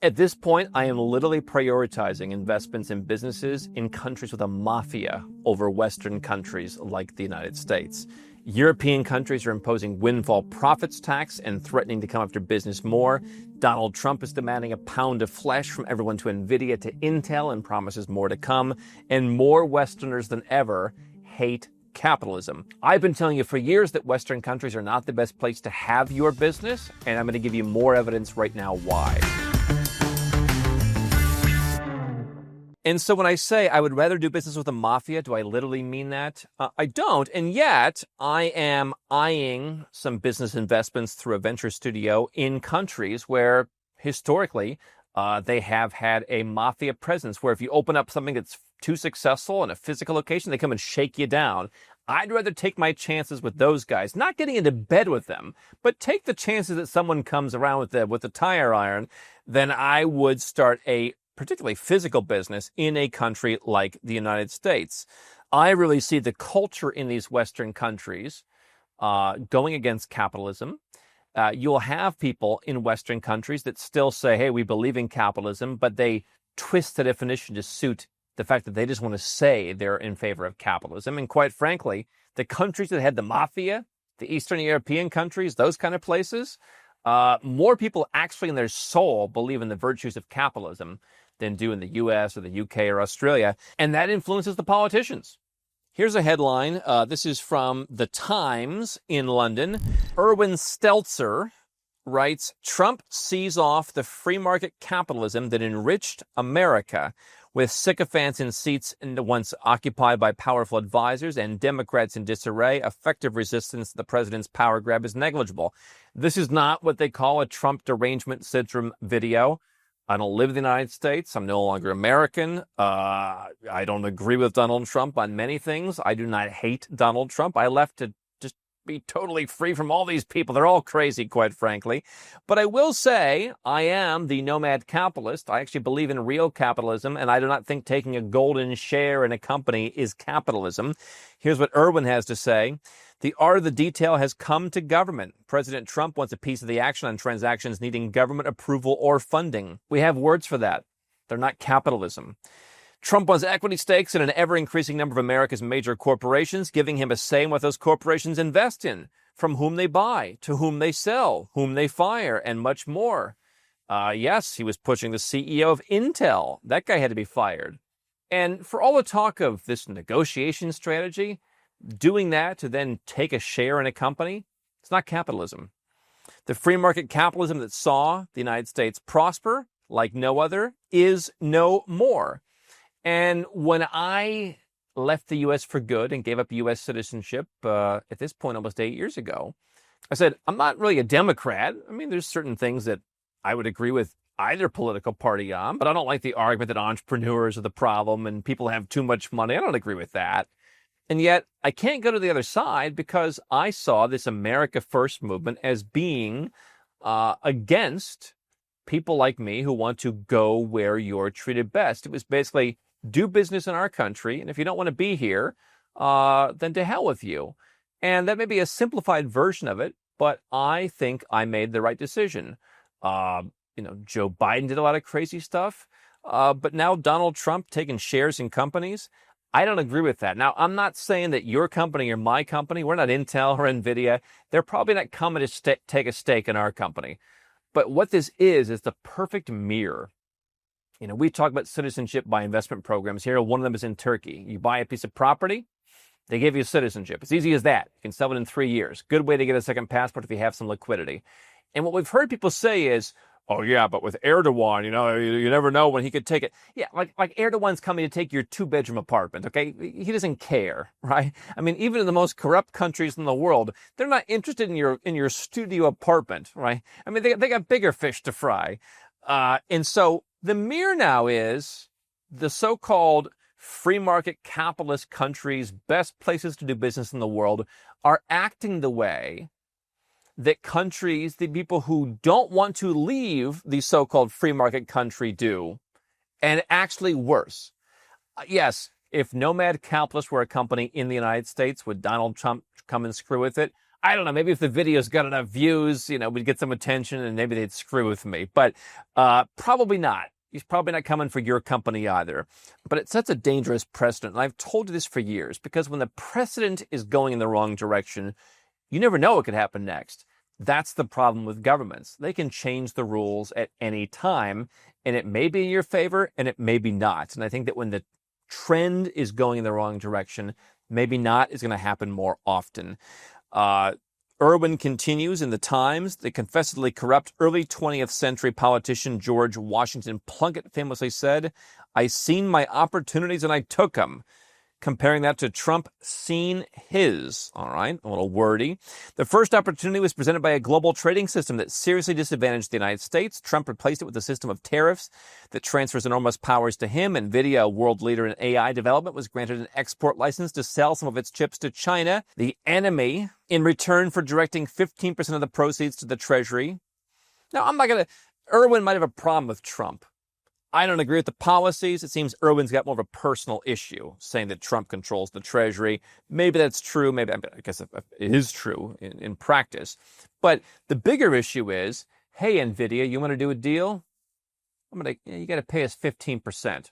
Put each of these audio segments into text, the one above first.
At this point, I am literally prioritizing investments in businesses in countries with a mafia over Western countries like the United States. European countries are imposing windfall profits tax and threatening to come after business more. Donald Trump is demanding a pound of flesh from everyone to Nvidia to Intel and promises more to come. And more Westerners than ever hate capitalism. I've been telling you for years that Western countries are not the best place to have your business, and I'm going to give you more evidence right now why. And so when I say I would rather do business with a mafia, do I literally mean that? I don't. And yet I am eyeing some business investments through a venture studio in countries where historically they have had a mafia presence, where if you open up something that's too successful in a physical location, they come and shake you down. I'd rather take my chances with those guys, not getting into bed with them, but take the chances that someone comes around with a tire iron than I would start a particularly physical business in a country like the United States. I really see the culture in these Western countries going against capitalism. You'll have people in Western countries that still say, hey, we believe in capitalism, but they twist the definition to suit the fact that they just want to say they're in favor of capitalism. And quite frankly, the countries that had the mafia, the Eastern European countries, those kind of places, more people actually in their soul believe in the virtues of capitalism than do in the US or the UK or Australia. And that influences the politicians. Here's a headline. This is from The Times in London. Erwin Stelzer writes, Trump sees off the free market capitalism that enriched America, with sycophants in seats once occupied by powerful advisors and Democrats in disarray. Effective resistance to the president's power grab is negligible. This is not what they call a Trump derangement syndrome video. I don't live in the United States. I'm no longer American. I don't agree with Donald Trump on many things. I do not hate Donald Trump. I left to just be totally free from all these people. They're all crazy, quite frankly. But I will say I am the Nomad Capitalist. I actually believe in real capitalism, and I do not think taking a golden share in a company is capitalism. Here's what Erwin has to say. The art of the detail has come to government. President Trump wants a piece of the action on transactions needing government approval or funding. We have words for that. They're not capitalism. Trump wants equity stakes in an ever-increasing number of America's major corporations, giving him a say in what those corporations invest in, from whom they buy, to whom they sell, whom they fire, and much more. Yes, he was pushing the CEO of Intel. That guy had to be fired. And for all the talk of this negotiation strategy, doing that to then take a share in a company, it's not capitalism. The free market capitalism that saw the United States prosper like no other is no more. And when I left the U.S. for good and gave up U.S. citizenship at this point almost 8 years ago, I said, I'm not really a Democrat. I mean, there's certain things that I would agree with either political party on, but I don't like the argument that entrepreneurs are the problem and people have too much money. I don't agree with that. And yet I can't go to the other side because I saw this America First movement as being against people like me who want to go where you're treated best. It was basically do business in our country, and if you don't want to be here, then to hell with you. And that may be a simplified version of it, but I think I made the right decision. Joe Biden did a lot of crazy stuff, but now Donald Trump taking shares in companies, I don't agree with that. Now, I'm not saying that your company or my company, we're not Intel or Nvidia, they're probably not coming to take a stake in our company. But what this is the perfect mirror. We talk about citizenship by investment programs here. One of them is in Turkey. You buy a piece of property, they give you citizenship. It's easy as that. You can sell it in 3 years. Good way to get a second passport if you have some liquidity. And what we've heard people say is, oh, yeah, but with Erdogan, you never know when he could take it. Yeah, like Erdogan's coming to take your 2-bedroom apartment, okay? He doesn't care, right? I mean, even in the most corrupt countries in the world, they're not interested in your studio apartment, right? I mean, they got bigger fish to fry. And so the mirror now is the so-called free market capitalist countries, best places to do business in the world, are acting the way that countries, the people who don't want to leave the so-called free market country do, and actually worse. Yes, if Nomad Capitalist were a company in the United States, would Donald Trump come and screw with it? I don't know, maybe if the video's got enough views, we'd get some attention and maybe they'd screw with me. But probably not. He's probably not coming for your company either. But it sets a dangerous precedent. And I've told you this for years, because when the precedent is going in the wrong direction, you never know what could happen next. That's the problem with governments. They can change the rules at any time, and it may be in your favor and it may be not. And I think that when the trend is going in the wrong direction, maybe not is going to happen more often. Irwin continues in the Times. The confessedly corrupt early 20th century politician George Washington Plunkett famously said, "I seen my opportunities and I took them." Comparing that to Trump seen his. All right, a little wordy. The first opportunity was presented by a global trading system that seriously disadvantaged the United States. Trump replaced it with a system of tariffs that transfers enormous powers to him. NVIDIA, a world leader in AI development, was granted an export license to sell some of its chips to China, the enemy, in return for directing 15% of the proceeds to the Treasury. Now, Irwin might have a problem with Trump. I don't agree with the policies. It seems Irwin's got more of a personal issue, saying that Trump controls the Treasury. Maybe that's true. I guess it is true in practice. But the bigger issue is, hey, NVIDIA, you want to do a deal? You got to pay us 15%.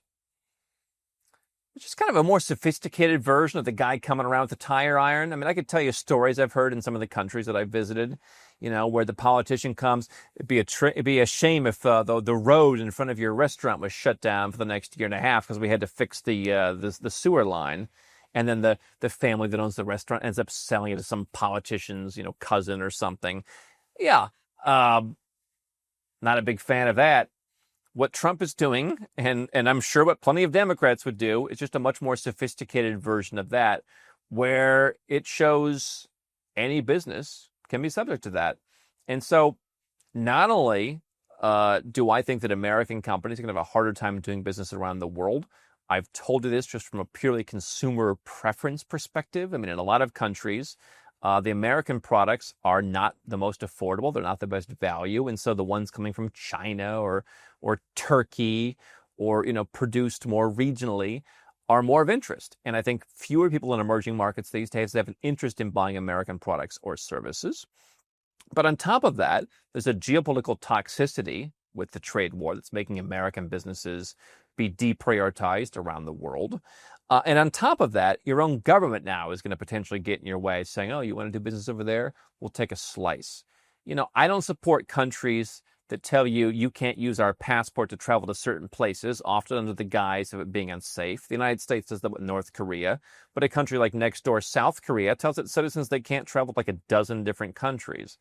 Which is kind of a more sophisticated version of the guy coming around with a tire iron. I could tell you stories I've heard in some of the countries that I've visited, where the politician comes. It'd be a shame if the road in front of your restaurant was shut down for the next year and a half because we had to fix the sewer line. And then the family that owns the restaurant ends up selling it to some politician's, cousin or something. Yeah, not a big fan of that. What Trump is doing, and I'm sure what plenty of Democrats would do, is just a much more sophisticated version of that, where it shows any business can be subject to that. And so not only do I think that American companies are going to have a harder time doing business around the world, I've told you this just from a purely consumer preference perspective. In a lot of countries, the American products are not the most affordable. They're not the best value. And so the ones coming from China or Turkey or, produced more regionally are more of interest. And I think fewer people in emerging markets these days have an interest in buying American products or services. But on top of that, there's a geopolitical toxicity with the trade war that's making American businesses be deprioritized around the world. And on top of that, your own government now is going to potentially get in your way, saying, oh, you want to do business over there? We'll take a slice. I don't support countries that tell you can't use our passport to travel to certain places, often under the guise of it being unsafe. The United States does that with North Korea, but a country like next door, South Korea, tells its citizens they can't travel to like a dozen different countries.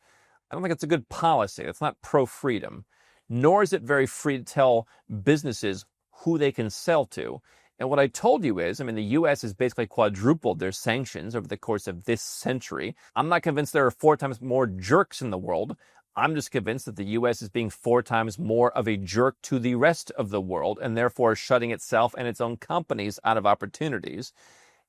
I don't think it's a good policy. It's not pro-freedom, nor is it very free to tell businesses who they can sell to. And what I told you is, the U.S. has basically quadrupled their sanctions over the course of this century. I'm not convinced there are 4 times more jerks in the world. I'm just convinced that the U.S. is being 4 times more of a jerk to the rest of the world and therefore shutting itself and its own companies out of opportunities,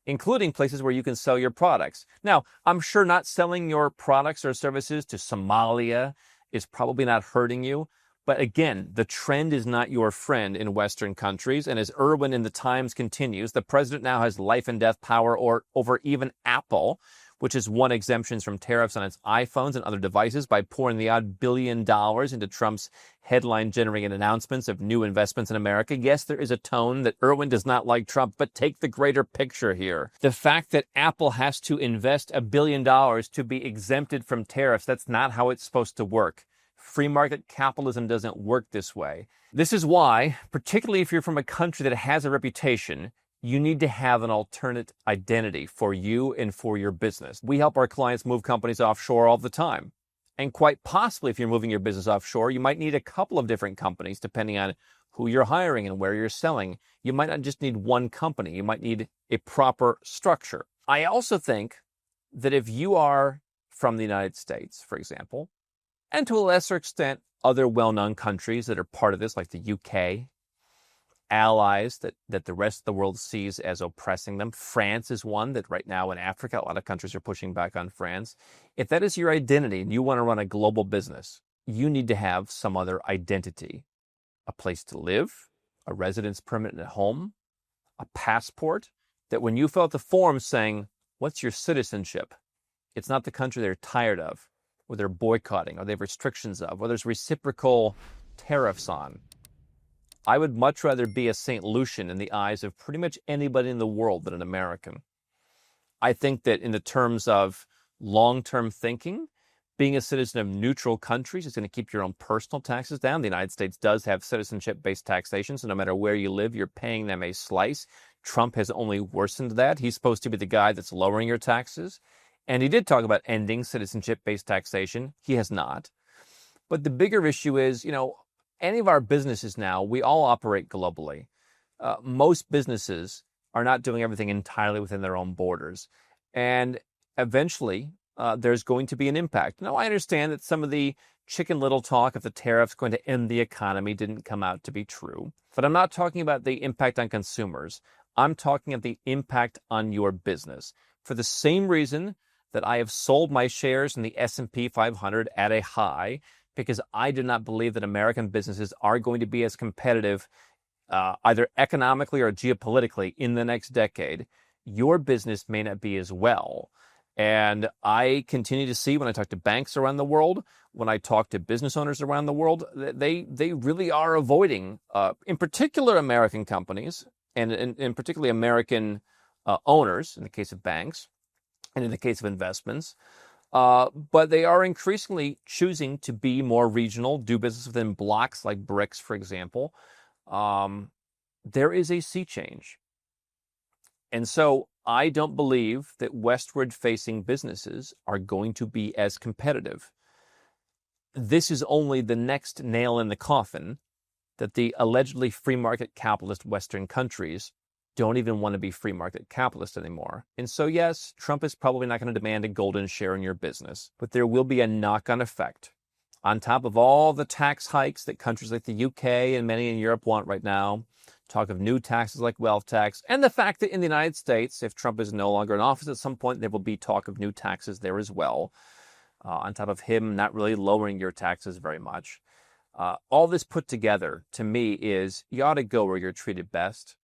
including places where you can sell your products. Now, I'm sure not selling your products or services to Somalia is probably not hurting you. But again, the trend is not your friend in Western countries. And as Irwin in the Times continues, the president now has life and death power over even Apple, which has won exemptions from tariffs on its iPhones and other devices by pouring the odd $1 billion into Trump's headline-generating announcements of new investments in America. Yes, there is a tone that Irwin does not like Trump, but take the greater picture here. The fact that Apple has to invest $1 billion to be exempted from tariffs, that's not how it's supposed to work. Free market capitalism doesn't work this way. This is why, particularly if you're from a country that has a reputation, you need to have an alternate identity for you and for your business. We help our clients move companies offshore all the time. And quite possibly, if you're moving your business offshore, you might need a couple of different companies depending on who you're hiring and where you're selling. You might not just need one company. You might need a proper structure. I also think that if you are from the United States, for example, and to a lesser extent, other well-known countries that are part of this, like the UK, allies that the rest of the world sees as oppressing them. France is one that right now in Africa, a lot of countries are pushing back on France. If that is your identity and you want to run a global business, you need to have some other identity. A place to live, a residence permit at home, a passport, that when you fill out the form saying, what's your citizenship? It's not the country they're tired of, or they're boycotting, or they have restrictions of, or there's reciprocal tariffs on. I would much rather be a St. Lucian in the eyes of pretty much anybody in the world than an American. I think that in the terms of long-term thinking, being a citizen of neutral countries is going to keep your own personal taxes down. The United States does have citizenship-based taxation, so no matter where you live, you're paying them a slice. Trump has only worsened that. He's supposed to be the guy that's lowering your taxes. And he did talk about ending citizenship-based taxation. He has not. But the bigger issue is, any of our businesses now, we all operate globally. Most businesses are not doing everything entirely within their own borders. And eventually, there's going to be an impact. Now, I understand that some of the chicken little talk of the tariffs going to end the economy didn't come out to be true. But I'm not talking about the impact on consumers. I'm talking about the impact on your business. For the same reason that I have sold my shares in the S&P 500 at a high, because I do not believe that American businesses are going to be as competitive either economically or geopolitically in the next decade. Your business may not be as well. And I continue to see when I talk to banks around the world, when I talk to business owners around the world, they really are avoiding, in particular, American companies and in particularly American owners, in the case of banks and in the case of investments. But they are increasingly choosing to be more regional, do business within blocks like BRICS, for example. There is a sea change. And so I don't believe that westward-facing businesses are going to be as competitive. This is only the next nail in the coffin that the allegedly free market capitalist Western countries don't even want to be free market capitalist anymore. And so, yes, Trump is probably not going to demand a golden share in your business, but there will be a knock-on effect. On top of all the tax hikes that countries like the UK and many in Europe want right now, talk of new taxes like wealth tax, and the fact that in the United States, if Trump is no longer in office at some point, there will be talk of new taxes there as well, on top of him not really lowering your taxes very much. All this put together, to me, is you ought to go where you're treated best.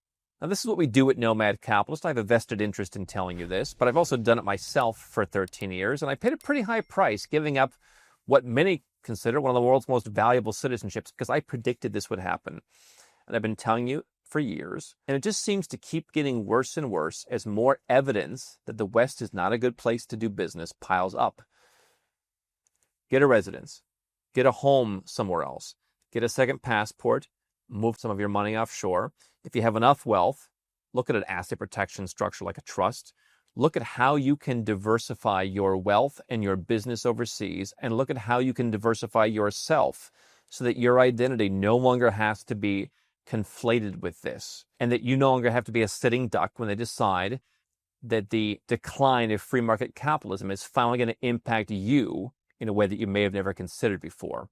Now, this is what we do at Nomad Capitalist. I have a vested interest in telling you this, but I've also done it myself for 13 years, and I paid a pretty high price giving up what many consider one of the world's most valuable citizenships because I predicted this would happen. And I've been telling you for years, and it just seems to keep getting worse and worse as more evidence that the West is not a good place to do business piles up. Get a residence. Get a home somewhere else. Get a second passport. Move some of your money offshore. If you have enough wealth, look at an asset protection structure like a trust. Look at how you can diversify your wealth and your business overseas, and look at how you can diversify yourself so that your identity no longer has to be conflated with this, and that you no longer have to be a sitting duck when they decide that the decline of free market capitalism is finally going to impact you in a way that you may have never considered before.